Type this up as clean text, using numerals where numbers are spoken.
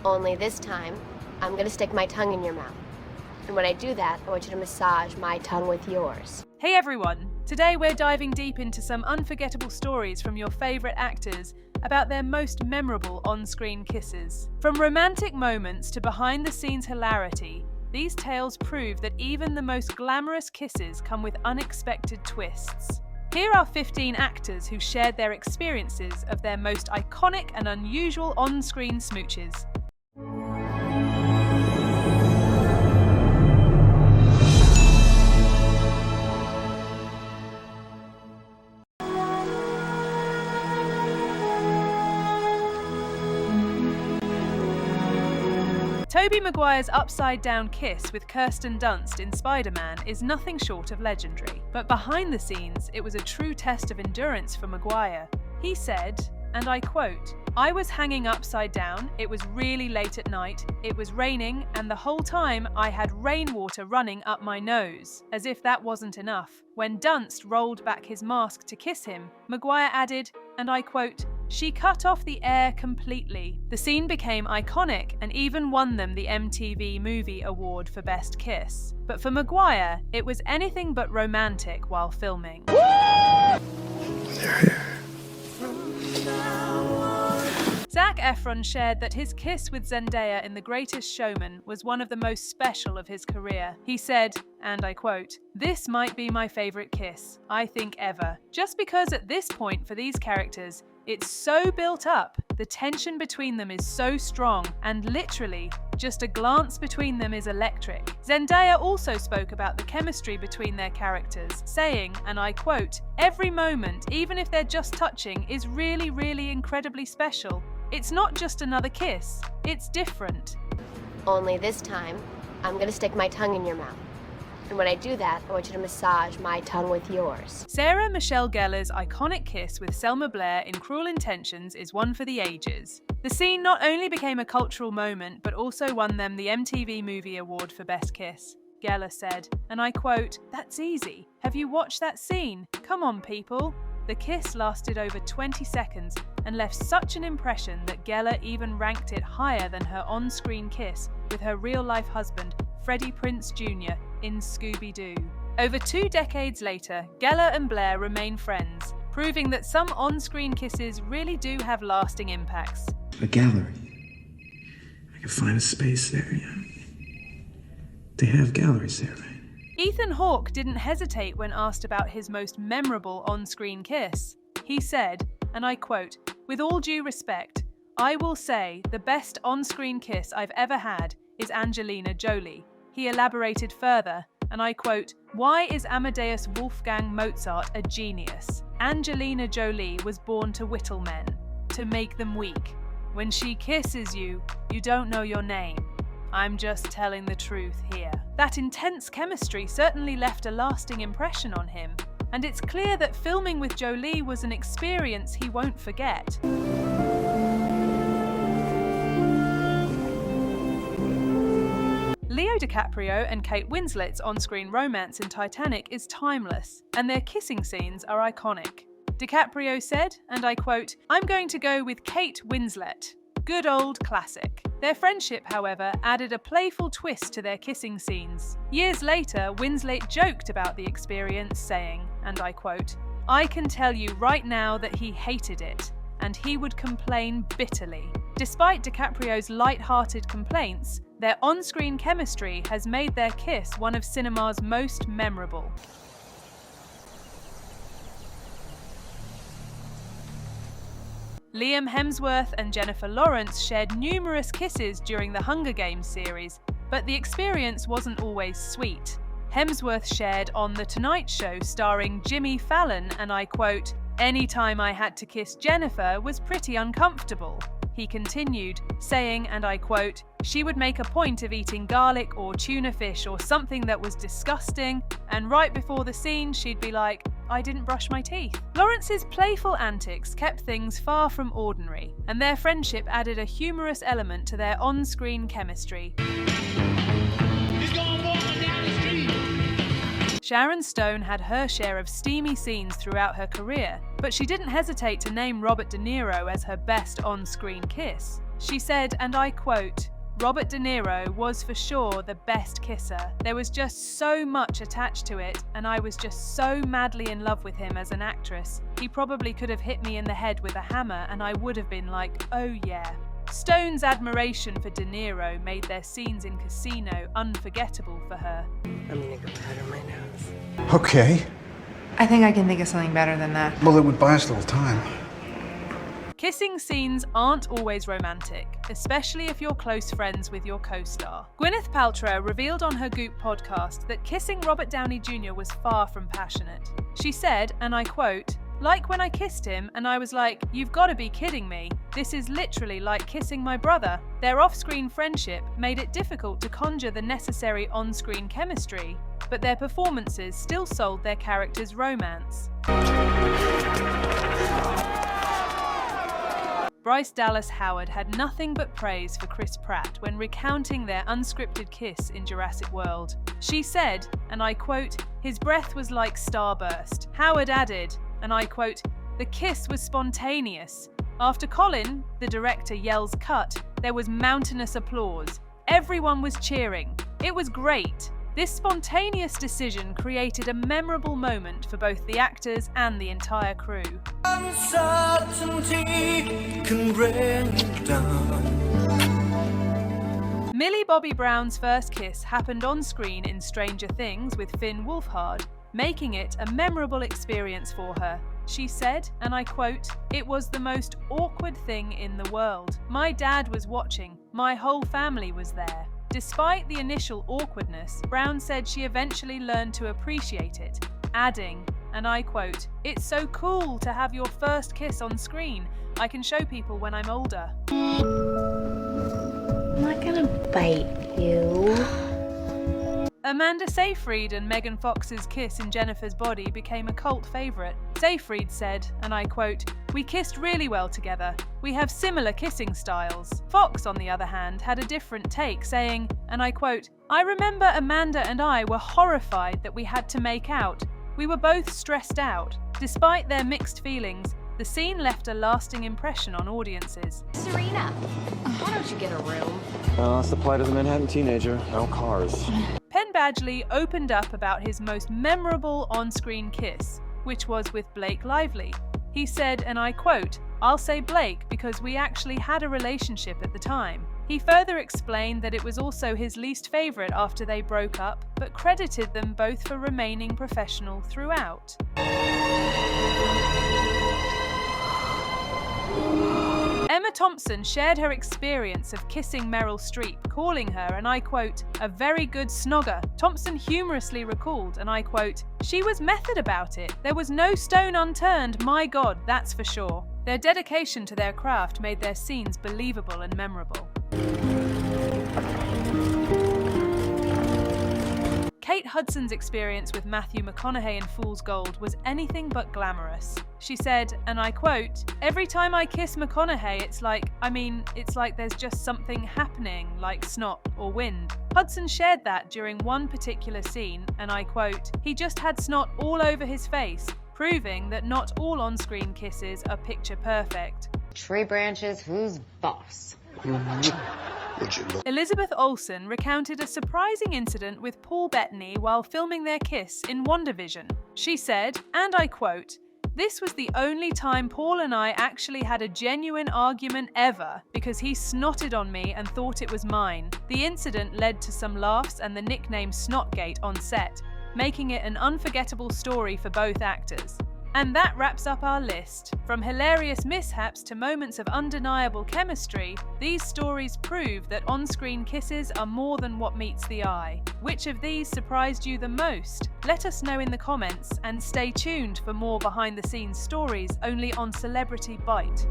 Only this time, I'm gonna stick my tongue in your mouth. And when I do that, I want you to massage my tongue with yours. Hey everyone! Today we're diving deep into some unforgettable stories from your favourite actors about their most memorable on-screen kisses. From romantic moments to behind-the-scenes hilarity, these tales prove that even the most glamorous kisses come with unexpected twists. Here are 15 actors who shared their experiences of their most iconic and unusual on-screen smooches. Tobey Maguire's upside-down kiss with Kirsten Dunst in Spider-Man is nothing short of legendary. But behind the scenes, it was a true test of endurance for Maguire. He said, and I quote, "I was hanging upside down, it was really late at night, it was raining, and the whole time I had rainwater running up my nose." As if that wasn't enough, when Dunst rolled back his mask to kiss him, Maguire added, and I quote, "She cut off the air completely." The scene became iconic and even won them the MTV Movie Award for Best Kiss. But for Maguire, it was anything but romantic while filming. Zac Efron shared that his kiss with Zendaya in The Greatest Showman was one of the most special of his career. He said, and I quote, "This might be my favourite kiss, I think ever." Just because at this point for these characters, it's so built up, the tension between them is so strong, and literally, just a glance between them is electric. Zendaya also spoke about the chemistry between their characters, saying, and I quote, "Every moment, even if they're just touching, is really, really incredibly special. It's not just another kiss, it's different." Only this time, I'm gonna stick my tongue in your mouth. And when I do that, I want you to massage my tongue with yours. Sarah Michelle Gellar's iconic kiss with Selma Blair in Cruel Intentions is one for the ages. The scene not only became a cultural moment, but also won them the MTV Movie Award for Best Kiss. Gellar said, and I quote, "That's easy. Have you watched that scene? Come on, people." The kiss lasted over 20 seconds and left such an impression that Gellar even ranked it higher than her on-screen kiss with her real-life husband, Freddie Prinze Jr., in Scooby-Doo. Over 2 decades later, Gellar and Blair remain friends, proving that some on-screen kisses really do have lasting impacts. A gallery. I can find a space there, yeah. They have galleries there, right? Ethan Hawke didn't hesitate when asked about his most memorable on-screen kiss. He said, and I quote, "With all due respect, I will say the best on-screen kiss I've ever had is Angelina Jolie." He elaborated further, and I quote, "Why is Amadeus Wolfgang Mozart a genius? Angelina Jolie was born to whittle men, to make them weak. When she kisses you, you don't know your name. I'm just telling the truth here." That intense chemistry certainly left a lasting impression on him, and it's clear that filming with Jolie was an experience he won't forget. Leo DiCaprio and Kate Winslet's on-screen romance in Titanic is timeless, and their kissing scenes are iconic. DiCaprio said, and I quote, "I'm going to go with Kate Winslet. Good old classic." Their friendship, however, added a playful twist to their kissing scenes. Years later, Winslet joked about the experience, saying, and I quote, "I can tell you right now that he hated it, and he would complain bitterly." Despite DiCaprio's light-hearted complaints, their on-screen chemistry has made their kiss one of cinema's most memorable. Liam Hemsworth and Jennifer Lawrence shared numerous kisses during the Hunger Games series, but the experience wasn't always sweet. Hemsworth shared on The Tonight Show starring Jimmy Fallon, and I quote, "Any time I had to kiss Jennifer was pretty uncomfortable." He continued, saying, and I quote, "She would make a point of eating garlic or tuna fish or something that was disgusting, and right before the scene she'd be like, 'I didn't brush my teeth.'" Lawrence's playful antics kept things far from ordinary, and their friendship added a humorous element to their on-screen chemistry. Sharon Stone had her share of steamy scenes throughout her career, but she didn't hesitate to name Robert De Niro as her best on-screen kiss. She said, and I quote, "Robert De Niro was for sure the best kisser. There was just so much attached to it, and I was just so madly in love with him as an actress. He probably could have hit me in the head with a hammer and I would have been like, oh yeah." Stone's admiration for De Niro made their scenes in Casino unforgettable for her. I'm gonna go powder my nose. Okay. I think I can think of something better than that. Well, it would buy us a little time. Kissing scenes aren't always romantic, especially if you're close friends with your co-star. Gwyneth Paltrow revealed on her Goop podcast that kissing Robert Downey Jr. was far from passionate. She said, and I quote, "Like when I kissed him and I was like, you've got to be kidding me. This is literally like kissing my brother." Their off-screen friendship made it difficult to conjure the necessary on-screen chemistry, but their performances still sold their characters' romance. Bryce Dallas Howard had nothing but praise for Chris Pratt when recounting their unscripted kiss in Jurassic World. She said, and I quote, "His breath was like starburst." Howard added, and I quote, "The kiss was spontaneous. After Colin, the director, yells cut, there was mountainous applause. Everyone was cheering. It was great. This spontaneous decision created a memorable moment for both the actors and the entire crew." Uncertainty can bring you down. Millie Bobby Brown's first kiss happened on screen in Stranger Things with Finn Wolfhard, making it a memorable experience for her. She said, and I quote, "It was the most awkward thing in the world. My dad was watching. My whole family was there." Despite the initial awkwardness, Brown said she eventually learned to appreciate it, adding, and I quote, "It's so cool to have your first kiss on screen. I can show people when I'm older." I'm not gonna bite you. Amanda Seyfried and Megan Fox's kiss in Jennifer's Body became a cult favourite. Seyfried said, and I quote, "We kissed really well together. We have similar kissing styles." Fox, on the other hand, had a different take, saying, and I quote, "I remember Amanda and I were horrified that we had to make out. We were both stressed out. Despite their mixed feelings, the scene left a lasting impression on audiences." Serena, why don't you get a room? Well, that's the plight of the Manhattan teenager. No cars. Penn Badgley opened up about his most memorable on-screen kiss, which was with Blake Lively. He said, and I quote, "I'll say Blake because we actually had a relationship at the time." He further explained that it was also his least favourite after they broke up, but credited them both for remaining professional throughout. Emma Thompson shared her experience of kissing Meryl Streep, calling her, and I quote, "a very good snogger." Thompson humorously recalled, and I quote, "She was method about it. There was no stone unturned, my God, that's for sure." Their dedication to their craft made their scenes believable and memorable. Kate Hudson's experience with Matthew McConaughey in Fool's Gold was anything but glamorous. She said, and I quote, "Every time I kiss McConaughey, it's like there's just something happening, like snot or wind." Hudson shared that during one particular scene, and I quote, "He just had snot all over his face, proving that not all on-screen kisses are picture perfect." Tree branches, who's boss? Elizabeth Olsen recounted a surprising incident with Paul Bettany while filming their kiss in WandaVision. She said, and I quote, "This was the only time Paul and I actually had a genuine argument ever because he snotted on me and thought it was mine. The incident led to some laughs and the nickname Snotgate on set, making it an unforgettable story for both actors." And that wraps up our list. From hilarious mishaps to moments of undeniable chemistry, these stories prove that on-screen kisses are more than what meets the eye. Which of these surprised you the most? Let us know in the comments, and stay tuned for more behind-the-scenes stories only on Celebrity Bite.